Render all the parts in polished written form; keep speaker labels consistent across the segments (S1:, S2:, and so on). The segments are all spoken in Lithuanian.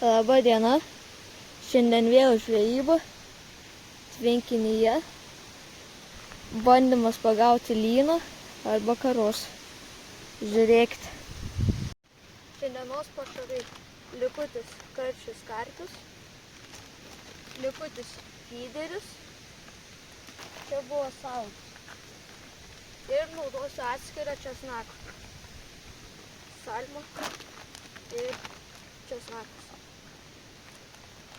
S1: Labą dieną. Šiandien vėl žvejyba tvenkinyje. Bandymas pagauti lyną arba karos. Žiūrėkite. Šiandienos pašarai likutis karčius karpius, likutis lyderis, čia buvo saldus. Ir naudosiu atskirą česnaką. Salmą ir česnakas.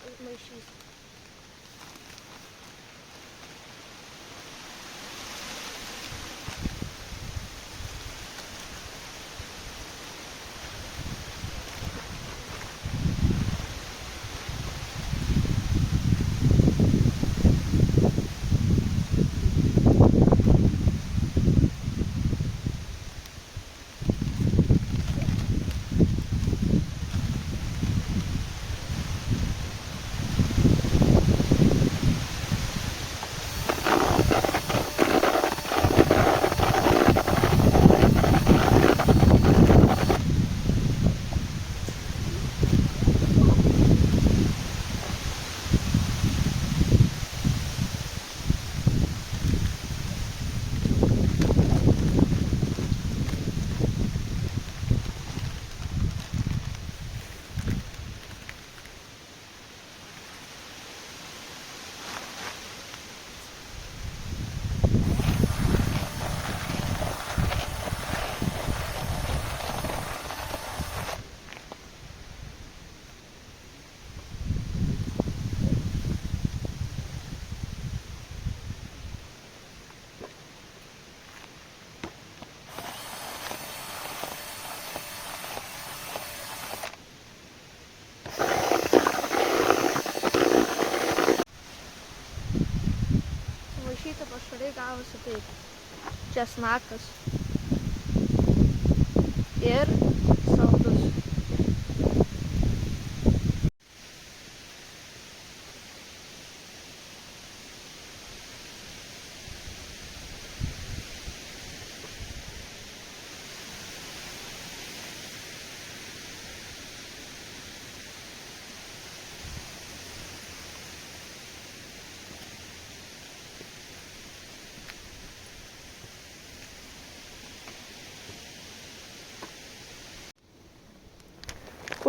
S1: Ir maišysiu. Sumaišyti pašarai gavosi taip. Česnakas ir saldus.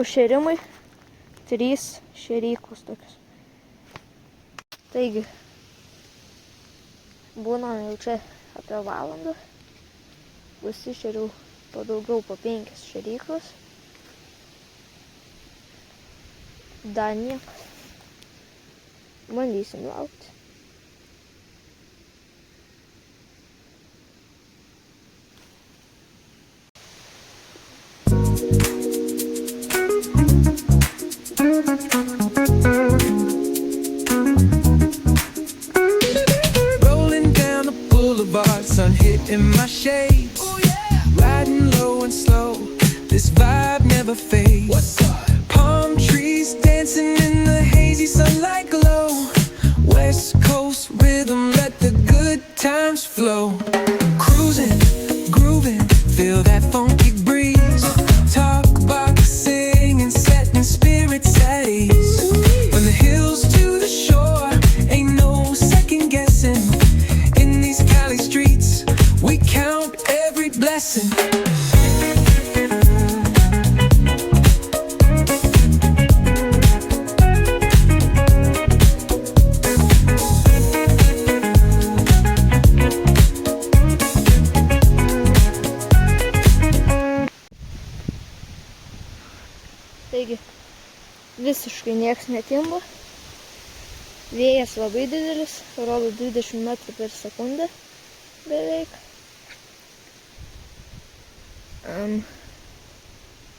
S1: Užšėrimai 3 šėryklus tokius. Taigi, būnam jau čia apie valandą. Užsišėriau po daugiau, po 5 šėryklas. Dar niekas. Bandysim laukti.
S2: Rolling down the boulevard, sun hitting my shades. Oh, yeah. Riding low and slow, this vibe never fades. What's up? Palm trees dancing in the hazy sunlight glow. West Coast rhythm, let the good times flow. Cruising, grooving, feel that funky breeze. Talk boxing and setting spirits at ease. From the hills to the shore, ain't no second guessing. In these Cali streets, we count every blessing.
S1: Taigi, visiškai nieks netimba. Vėjas labai didelis, rodo 20 metrų per sekundę beveik.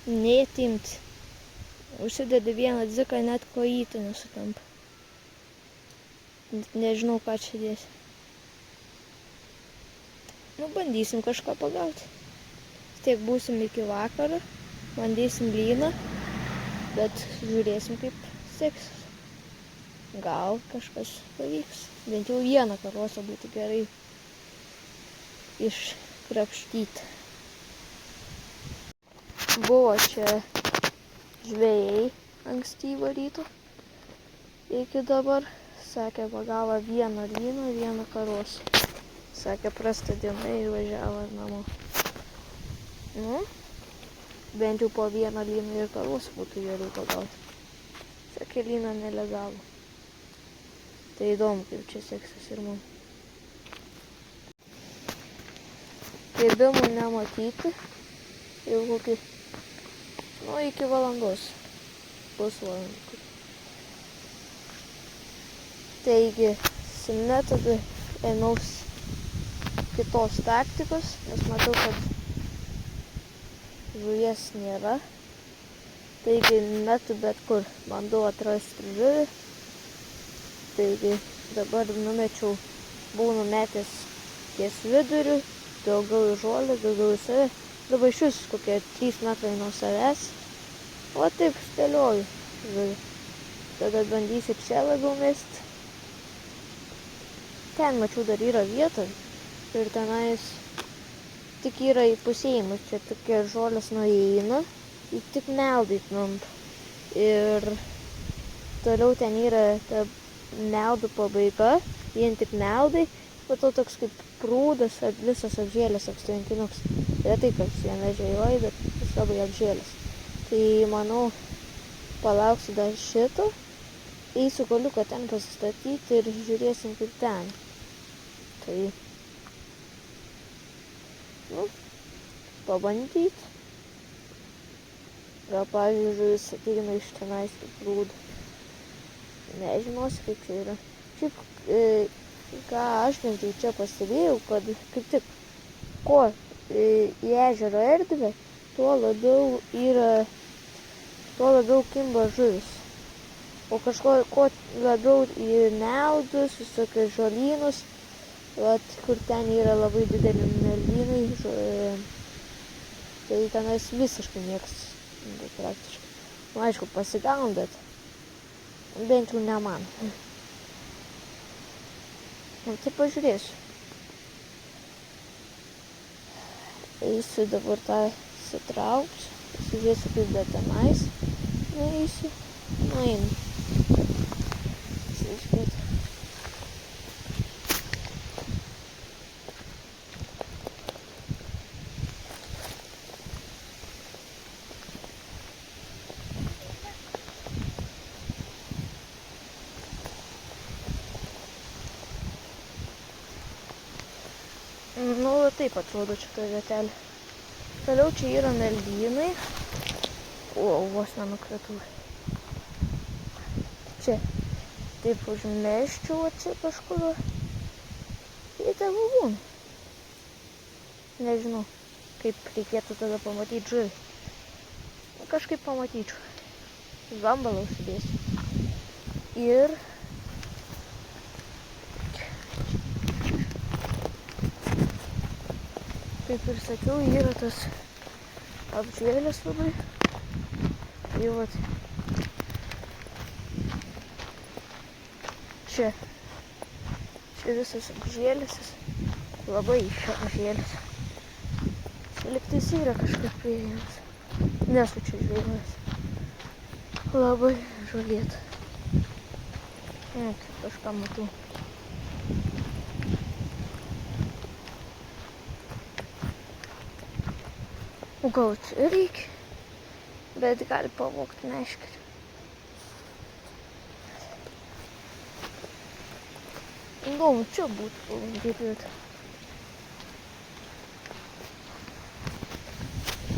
S1: Netimti. Užsidedi vieną dziką, net kojytę nesutampa. Nežinau, ką čia dėsi. Nu, bandysim kažką pagauti. Tiek būsim iki vakaro, bandysim lyną. Bet žiūrėsim, kaip seksis. Gal kažkas pavyks. Bent jau vieną karosą būtų gerai iškrapštyti. Buvo čia žvejai ankstyvo ryto iki dabar. Sakė, pagavo vieną lyną, vieną karosą. Sakė, prasta diena ir važiavo namo. Nu, bent jau po vieną lyną ir karosą būtų geriau pagauti. Sakė, lyną nelegalų. Tai įdomu, kaip čia seksis ir man. Kibimų nematyti. Jau kokį, iki valandos. Pusvalandį. Taigi, simne tada ėmiausi kitos taktikos, nes matau, kad žuvies nėra. Taigi, metu bet kur bandau atrasti žuvį. Taigi, dabar buvau numetęs ties viduriu, daugiau į žolę, daugiau į save. Dabar iš vis kokie 3 metrai nuo savęs. O taip spėlioju žuvį. Tada bandysiu čia labiau mesti. Ten mačiau dar yra vieta ir tenais tik yra įpusėjimas. Čia tokie žolės nueina, tik meldai numpa. Ir toliau ten yra ta meldų pabaiga, vien tik meldai, po to toks kaip prūdas, visas apžėlęs akstvenkinuks. Retai kas viena žvejoja, bet jis labai apžėlęs. Tai manau, palauksiu dar šito, eisiu galiuką ten pasistatyti ir žiūrėsim kaip ten. Tai, pabandyti. Gal, pavyzdžiui, žuvis ateina iš tenais kaip prūdo. Nežinosi, kaip čia yra. Šiaip, ką aš bent jau čia pastebėjau, kad kaip tik, ko į ežero erdvę, tuo labiau kimba žuvis. O ko labiau į meldus, visokius žolynus, kur ten yra labai dideli meldynai, tai tenais visiškai nieks, praktiškai. Aišku, pasigaun, bet bent jau ne man. Tai pažiūrėsiu. Eisiu dabar tą sitrauksiu, pasižiūrėsiu kaip dar tenais. Eisiu, einu. Iškėti. Taip atrodo šitą vietelę. Toliau čia yra meldynai. Vos nenukritau. Čia. Taip užmeščiau čia kažkur. Ir tegu būna. Nežinau, kaip reikėtų tada pamatyti žuvį. Kažkaip pamatyčiau. Gambalą užsidėsiu. Ir kaip ir sakiau, yra tas apžėlęs labai. Tai vat. Čia visas apžėlęs. Labai apžėlęs. Lygtais yra kažkaip priėjimas. Nesu čia žvejojęs. Labai žolėta. Kažką matau. O gal čia reikia, bet gali pavogti meškerį. Įdomu, čia būtų pabandyti.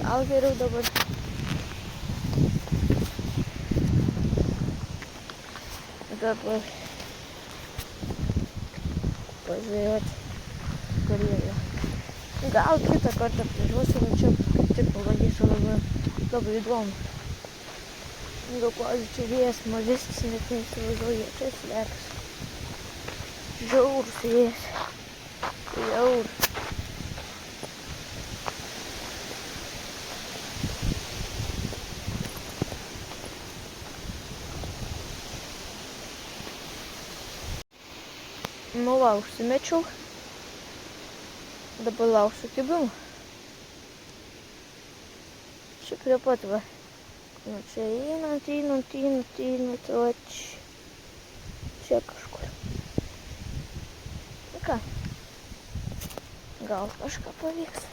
S1: Gal geriau dabar. Dabar pažvejoti, kur jie yra. Gal kitą kartą prižiūrėsiu, bet čia tik pabandysiu labai įdomu. Gal, pavyzdžiui, čia vėjas mažesnis, net neįsivaizduoju, čia slepiasi. Žiaurus vėjas. Žiaurus. Nu va, užsimečiau. Dabar lauksiu kibimų. Čia prie pat va. Nu, čia einant, o čia kažkur. Nu ką, gal kažką pavyks.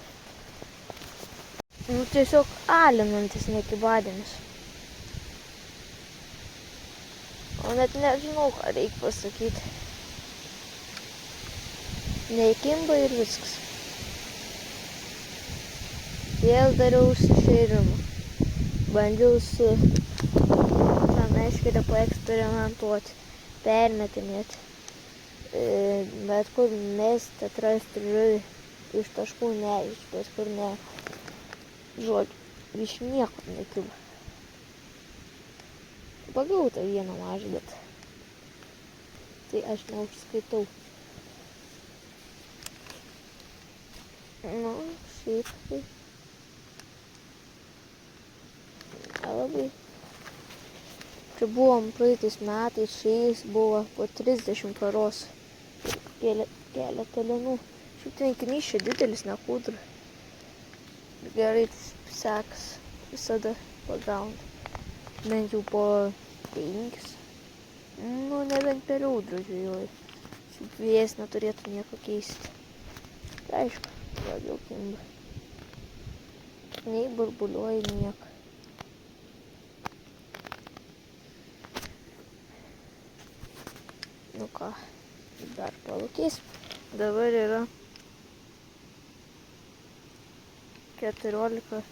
S1: Nu, tiesiog alinantis, nekibadinis. O net nežinau, ką reikia pasakyti. Neįkimba ir viskas. Vėl dariau šėrimą. Bandžiau su tą meškerę paeksperimentuoti, permetinėti. Bet kur mesti, atrasti žuvį, iš taškų ne, iš bet kur ne. Žodžiu, iš nieko nekiba. Pagavau tą vieną mažą, bet tai aš neužskaitau. Nu, šiaip tai nelabai. Čia buvom praeitais metais, šiais buvo po 30 paros. Keletą linų. Šiaip tvenkinys čia didelis, ne kūdra. Gerai sekas visada pagauna. Bent jau po 5. Nu, nebent per audrą žvejoju. Šiaip vėjas neturėtų nieko keisti. Tai aišku, labiau kimba. Nei burbuliuoja nieko. Nu ką, dar palūkėsim. Dabar yra 14:28.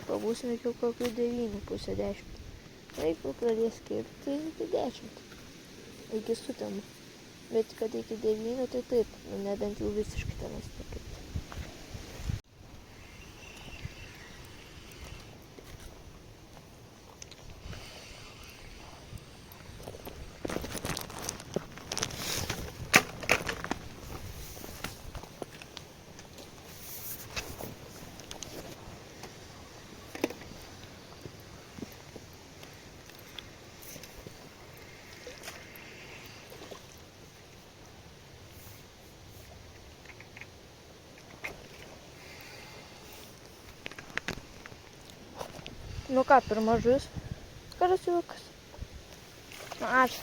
S1: Pabūsime iki kokių 9, pusę 10. Jeigu pradės kirpti, tai iki 10. Iki sutemų. Bet kad iki 9, tai taip. Nu, nebent jau visiškai tenais nekirpti. Nu ką, pirma žuvis. Karasiukas. Nu, ačiū.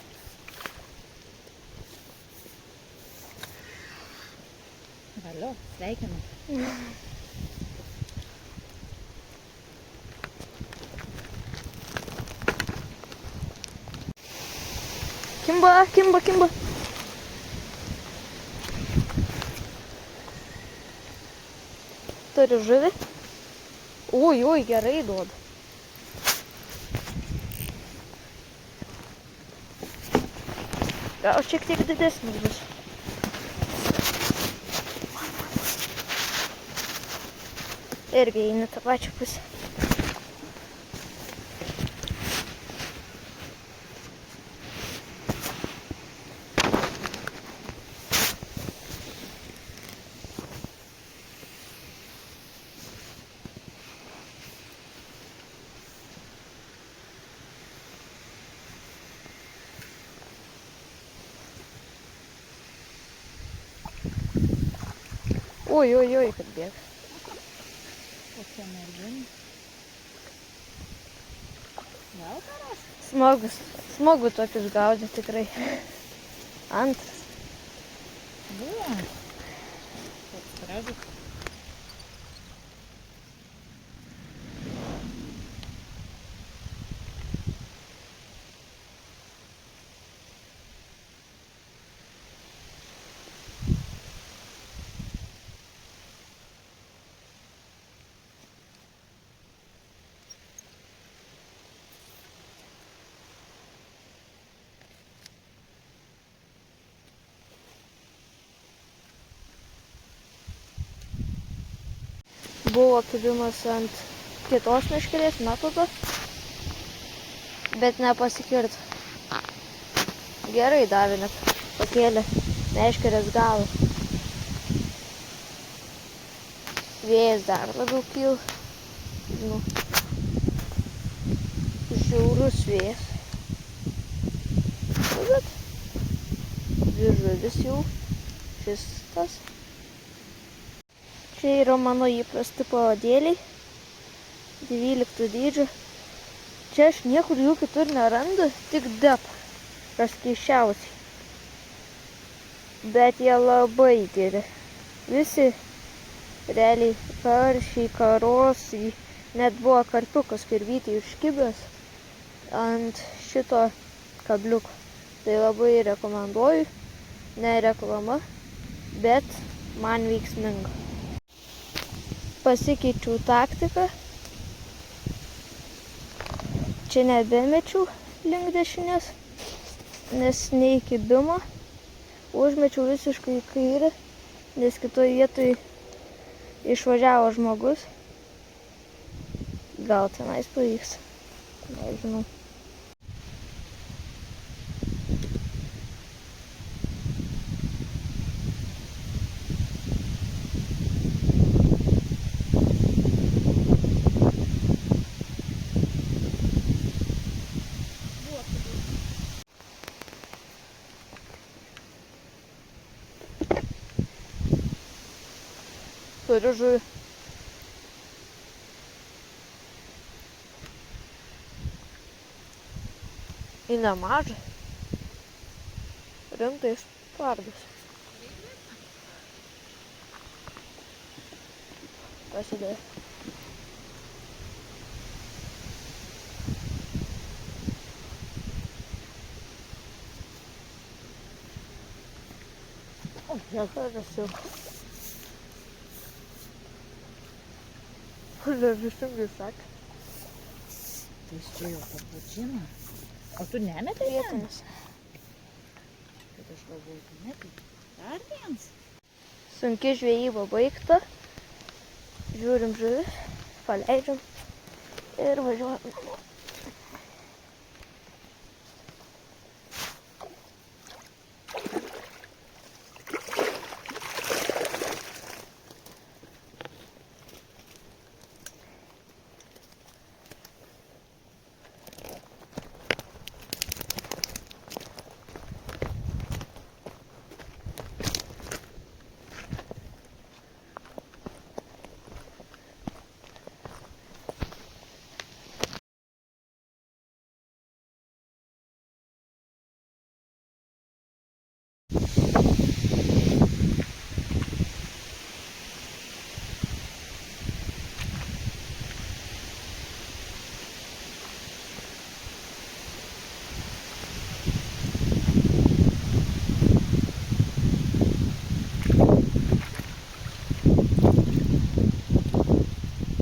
S3: Valio, sveikinu.
S1: Kimba. Turi žuvį. Ui, gerai duoda. Gal šiek tiek didesnis bus. Irgi eina tą pačią pusę. Oi, kad bėga.
S3: Kokia mergina. Gal karas?
S1: Smagu tokius gaudyti tikrai. Antras.
S3: Buvo. Toks gražus.
S1: Buvo kibimas ant kitos meškerės metodo, bet nepasikirto. Gerai davė, net pakėlė meškerės galą. Vėjas dar labiau kyla. Nu, žiaurus vėjas. Bet dvi žuvis jau. Šis tas. Čia yra mano įprasti pavadėliai. 12 dydžio. Čia aš niekur jų kitur nerandu, tik dep, kas keiščiausiai. Bet jie labai geri. Visi realiai karšiai, karosai, net buvo karpiukas kirvytį užkibęs ant šito kabliuko. Tai labai rekomenduoju, ne reklama, bet man veiksminga. Pasikeičiau taktiką. Čia nebemečiau link dešinės, nes neįkibimo. Užmečiau visiškai į kairę, nes kitoje vietoje išvažiavo žmogus. Gal tenais pavyks, nežinau. Turiu žuvį. Į nemažą. Rimtais pardas. Pasidėjo. O, nekarasiu. Žavišingai sakė.
S3: Tai jis čia jau papučina. O tu nemetai ten?
S1: Vietinis.
S3: Kad aš galvoju, tu metai. Dar viens.
S1: Sunki žvejyba baigta. Žiūrim žuvis, paleidžiam ir važiuojam namo.